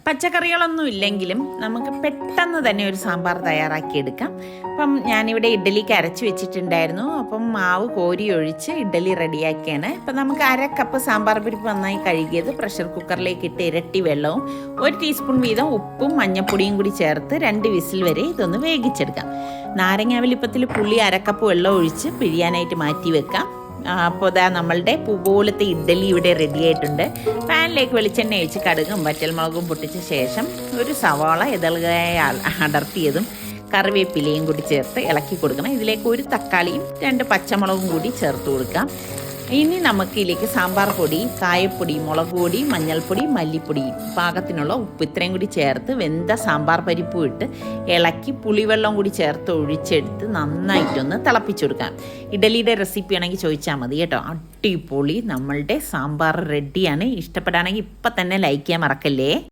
പച്ചക്കറികളൊന്നും ഇല്ലെങ്കിലും നമുക്ക് പെട്ടെന്ന് തന്നെ ഒരു സാമ്പാർ തയ്യാറാക്കിയെടുക്കാം. അപ്പം ഞാനിവിടെ ഇഡ്ഡലിക്ക് അരച്ച് വെച്ചിട്ടുണ്ടായിരുന്നു. അപ്പം മാവ് കോരി ഒഴിച്ച് ഇഡ്ഡലി റെഡിയാക്കിയാണ്. ഇപ്പം നമുക്ക് 1/2 കപ്പ് സാമ്പാർ പരിപ്പ് നന്നായി കഴുകിയത് പ്രഷർ കുക്കറിലേക്ക് ഇട്ട് ഇരട്ടി വെള്ളവും 1 ടീസ്പൂൺ വീതം ഉപ്പും മഞ്ഞൾപ്പൊടിയും കൂടി ചേർത്ത് 2 വിസിൽ വരെ ഇതൊന്ന് വേവിച്ചെടുക്കാം. നാരങ്ങ വലിപ്പത്തിൽ പുളി 1/2 കപ്പ് വെള്ളം ഒഴിച്ച് പിഴിയാനായിട്ട് മാറ്റി വെക്കാം. അപ്പോൾ ഇതാ നമ്മളുടെ പൂ പോലത്തെ ഇഡ്ഡലി ഇവിടെ റെഡി ആയിട്ടുണ്ട്. പാനിലേക്ക് വെളിച്ചെണ്ണ ഒഴിച്ച് കടുകും വറ്റൽമുളകും പൊട്ടിച്ച ശേഷം ഒരു സവാള ഇതളുകളായി അടർത്തിയതും കറിവേപ്പിലയും കൂടി ചേർത്ത് ഇളക്കി കൊടുക്കണം. ഇതിലേക്ക് 1 തക്കാളിയും 2 പച്ചമുളകും കൂടി ചേർത്ത് കൊടുക്കാം. ഇനി നമുക്ക് ഇതിലേക്ക് സാമ്പാർ പൊടി, കായപ്പൊടി, മുളക് പൊടി, മഞ്ഞൾപ്പൊടി, മല്ലിപ്പൊടി, പാകത്തിനുള്ള ഉപ്പ് ഇത്രയും കൂടി ചേർത്ത് വെന്ത സാമ്പാർ പരിപ്പും ഇട്ട് ഇളക്കി പുളിവെള്ളം കൂടി ചേർത്ത് ഒഴിച്ചെടുത്ത് നന്നായിട്ടൊന്ന് തിളപ്പിച്ചെടുക്കാം. ഇഡലിയുടെ റെസിപ്പി ആണെങ്കിൽ ചോദിച്ചാൽ മതി കേട്ടോ. അടിപൊളി നമ്മളുടെ സാമ്പാർ റെഡിയാണ്. ഇഷ്ടപ്പെടുകയാണെങ്കിൽ ഇപ്പം തന്നെ ലൈക്ക് ചെയ്യാൻ മറക്കല്ലേ.